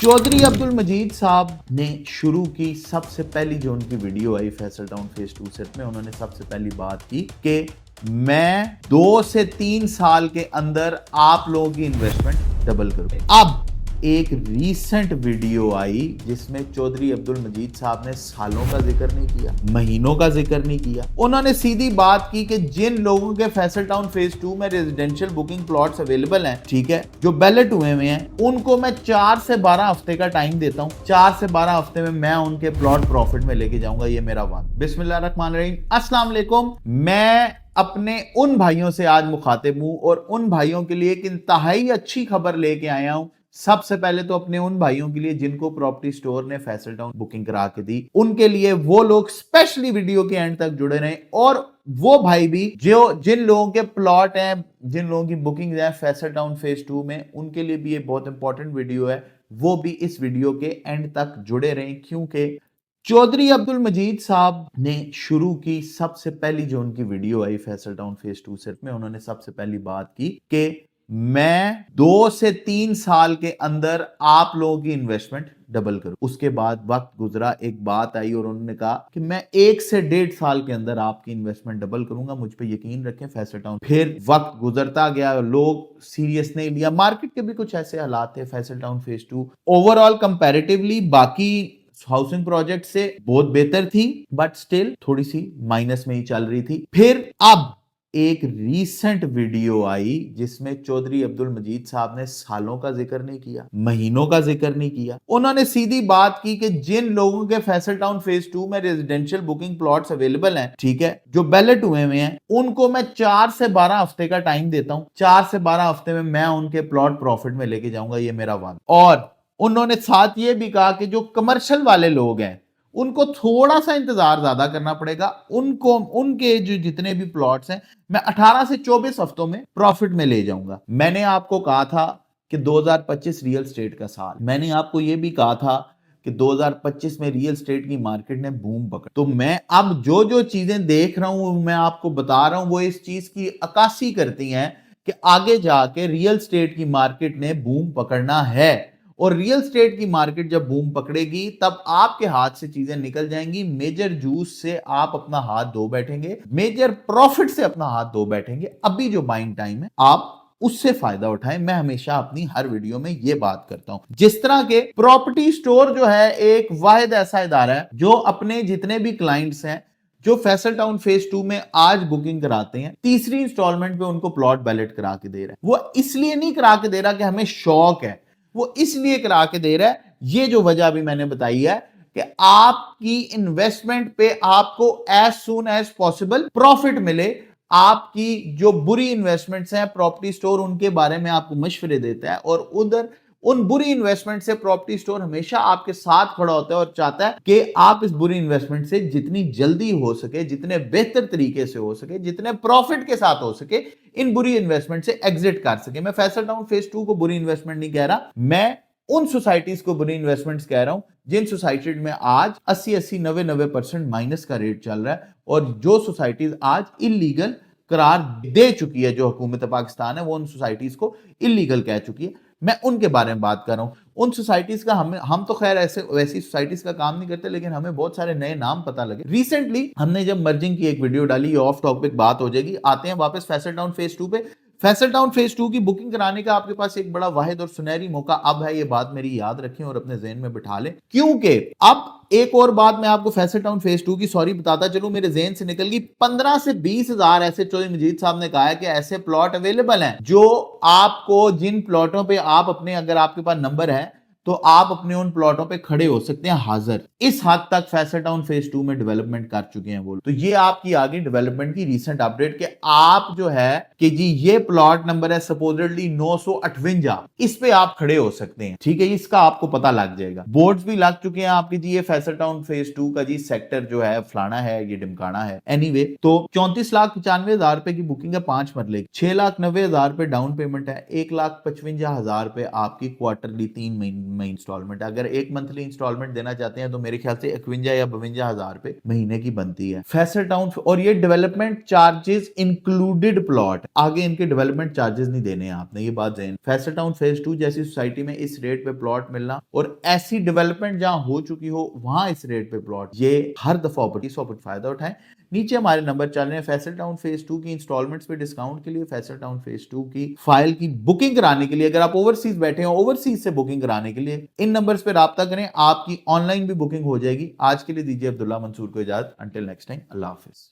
चौधरी अब्दुल मजीद साहब ने शुरू की सबसे पहली जो उनकी वीडियो आई फैसल टाउन फेज 2 सेट में, उन्होंने सबसे पहली बात की कि मैं 2 से 3 साल के अंदर आप लोगों की इन्वेस्टमेंट डबल करूंगा। अब एक रीसेंट वीडियो आई जिसमें चौधरी अब्दुल मजीद साहब ने सालों का जिक्र नहीं किया, महीनों का जिक्र नहीं किया। उन्होंने सीधी बात की कि जिन लोगों के फैसल टाउन फेज 2 में रेजिडेंशियल बुकिंग प्लॉट्स अवेलेबल हैं, ठीक है, जो बैलेट हुए हुए हैं, उनको मैं 4 से 12 हफ्ते का टाइम देता हूं। 4 से 12 हफ्ते में मैं उनके प्लॉट प्रॉफिट में लेके जाऊंगा। ये मेरा वादा। बिस्मिल्लाहिर्रहमानिर्रहीम, अस्सलाम वालेकुम। मैं अपने उन भाइयों से आज मुखातिब हूं और उन भाइयों के लिए एक इंतहाई अच्छी खबर लेके आया हूं। सबसे पहले तो अपने उन भाइयों के लिए जिनको प्रॉपर्टी स्टोर ने फैसल टाउन बुकिंग करा के दी, उनके लिए वो लोग स्पेशली वीडियो के एंड तक जुड़े रहे, और वो भाई भी जो जिन लोगों के प्लॉट हैं, जिन लोगों की बुकिंग है फैसल टाउन फेज 2 में, उनके लिए भी ये बहुत इंपॉर्टेंट वीडियो है। वो भी इस वीडियो के एंड तक जुड़े रहें, क्योंकि चौधरी अब्दुल मजीद साहब ने शुरू की सबसे पहली जो उनकी वीडियो आई फैसल टाउन फेज 2 सेट में, उन्होंने सबसे पहली बात की कि मैं 2 से 3 साल के अंदर आप लोगों की इन्वेस्टमेंट डबल करूं। उसके बाद वक्त गुजरा, एक बात आई और उन्होंने कहा कि मैं 1 से 1.5 साल के अंदर आपकी इन्वेस्टमेंट डबल करूंगा, मुझ पे यकीन रखें फैसल टाउन। फिर वक्त गुजरता गया, लोग सीरियस नहीं लिया। मार्केट के भी कुछ ऐसे हालात थे, Faisal town phase 2 overall comparatively बाकी हाउसिंग प्रोजेक्ट से बहुत बेहतर थी, बट स्टिल थोड़ी सी माइनस में ही चल रही थी। फिर अब एक रीसेंट वीडियो आई जिसमें चौधरी अब्दुल मजीद साहब ने सालों का जिक्र नहीं किया, महीनों का जिक्र नहीं किया। उन्होंने सीधी बात की कि जिन लोगों के फैसल टाउन फेज 2 में रेजिडेंशियल बुकिंग प्लॉट्स अवेलेबल हैं, ठीक है, जो बैलेट हुए हुए हैं, उनको मैं 4 से 12 हफ्ते का टाइम देता हूं। 4 से 12 हफ्ते में मैं उनके प्लॉट प्रॉफिट में लेके जाऊंगा। ये मेरा वादा। और उन्होंने साथ ये भी कहा कि जो कमर्शियल वाले लोग हैं उनको थोड़ा सा इंतजार ज्यादा करना पड़ेगा। उनको उनके जो जितने भी प्लॉट्स हैं मैं 18 से 24 हफ्तों में प्रॉफिट में ले जाऊंगा। मैंने आपको कहा था कि 2025 रियल स्टेट का साल, मैंने आपको यह भी कहा था कि 2025 में रियल स्टेट की मार्केट ने बूम पकड़। तो मैं अब जो जो चीजें देख रहा हूं, मैं आपको बता रहा हूं, वो इस चीज की अक्कासी करती हैं कि आगे जाके रियल स्टेट की मार्केट ने बूम पकड़ना है। और रियल स्टेट की मार्केट जब बूम पकड़ेगी तब आपके हाथ से चीजें निकल जाएंगी। मेजर जूस से आप अपना हाथ धो बैठेंगे, मेजर प्रॉफिट से अपना हाथ धो बैठेंगे। अभी जो बाइंग टाइम है, आप उससे फायदा उठाएं। मैं हमेशा अपनी हर वीडियो में यह बात करता हूं। जिस तरह के प्रॉपर्टी स्टोर जो है एक वाहिद ऐसा इदारा है जो अपने जितने भी क्लाइंट्स हैं जो फैसल टाउन फेज 2 में आज बुकिंग कराते हैं, तीसरी इंस्टॉलमेंट पे उनको प्लॉट बैलेट करा के दे रहा है। वो इसलिए नहीं करा के दे रहा कि हमें शौक है, वो इसलिए करा के दे रहा है, ये जो वजह अभी मैंने बताई है, कि आपकी इन्वेस्टमेंट पे आपको as soon as possible profit मिले। आपकी जो बुरी इन्वेस्टमेंट्स हैं, प्रॉपर्टी स्टोर उनके बारे में आपको मशवरे देता है, और उधर उन बुरी इन्वेस्टमेंट से प्रॉपर्टी स्टोर हमेशा आपके साथ खड़ा होता है और चाहता है कि आप इस बुरी इन्वेस्टमेंट से जितनी जल्दी हो सके, जितने बेहतर तरीके से हो सके, जितने प्रॉफिट के साथ हो सके, इन बुरी इन्वेस्टमेंट से एग्जिट कर सके। मैं फैसल टाउन फेज 2 को बुरी इन्वेस्टमेंट नहीं कह रहा, मैं उन सोसाइटीज को बुरी इन्वेस्टमेंट्स कह रहा हूं जिन सोसाइटी में आज 80-80, 90-90% माइनस का रेट चल रहा है, और जो सोसाइटीज आज इलीगल करार दे चुकी है, जो हुकूमत पाकिस्तान है वो उन सोसाइटीज को इलीगल कह चुकी है। मैं उनके बारे में बात कर रहा हूं। उन सोसाइटीज का हम तो खैर ऐसे वैसी सोसाइटीज का काम नहीं करते, लेकिन हमें बहुत सारे नए नाम पता लगे। रिसेंटली हमने जब मर्जिंग की एक वीडियो डाली, ये ऑफ टॉपिक बात हो जाएगी, आते हैं वापस फैसल टाउन फेज 2 पे। फैसल टाउन फेज 2 की बुकिंग कराने का आपके पास एक बड़ा वाहिद और सुनहरी मौका अब है। ये बात मेरी याद रखें और अपने ज़हन में बिठा लें, क्योंकि अब एक और बात मैं आपको फैसल टाउन फेज 2 की सॉरी बताता चलूं, मेरे ज़हन से निकल गई। 15 से 20 हजार ऐसे चौधरी मजीद साहब ने कहा है कि ऐसे प्लॉट अवेलेबल हैं जो आपको, जिन प्लॉटों पे आप अपने, अगर आपके पास नंबर है तो आप अपने उन प्लॉटों पे खड़े हो सकते हैं हाजिर। इस हद तक फैसल टाउन फेज 2 में डेवलपमेंट कर चुके हैं वो। तो ये आपकी आगे डेवलपमेंट की रीसेंट अपडेट कि आप जो है कि जी ये प्लॉट नंबर है सपोजिटली 958, इस पे आप खड़े हो सकते हैं, ठीक है, इसका आपको पता लग जाएगा। बोर्ड्स भी लग चुके हैं आपके जी, ये फैसल टाउन फेज 2 का जी सेक्टर जो है फलाना है, ये ढिमकाना है। एनीवे, तो 34,95,000 रुपए की बुकिंग है 5 मरले की, 6,90,000 रुपए डाउन पेमेंट है, 1,55,000 रुपए आपकी क्वार्टरली 3 में इंस्टॉलमेंट है। अगर एक मंथली इंस्टॉलमेंट देना चाहते हैं तो मेरे ख्याल से 51 या 52 हजार पे महीने की बनती है। फैसल टाउन, और ये डेवलपमेंट चार्जेस इंक्लूडेड प्लॉट, आगे इनके डेवलपमेंट चार्जेस नहीं देने हैं आपने, ये बात ज़हन। फैसल टाउन फेज 2 जैसी सोसाइटी में इस रेट पे प्लॉट मिलना और ऐसी डेवलपमेंट जहां हो चुकी हो वहां इस रेट पे प्लॉट, ये हर दफा अपॉर्चुनिटी फायदा उठाएं। नीचे हमारे नंबर चल रहे हैं। फैसल टाउन फेज 2 की इंस्टॉलमेंट्स पे डिस्काउंट के लिए, फैसल टाउन फेज 2 की फाइल की बुकिंग कराने के लिए, अगर आप ओवरसीज बैठे हो, ओवरसीज से बुकिंग कराने के लिए इन नंबर्स पे राब्ता करें, आपकी ऑनलाइन भी बुकिंग हो जाएगी। आज के लिए दीजिए अब्दुल्ला मंसूर को इजाजत, अंटिल नेक्स्ट टाइम, अल्लाह हाफिज।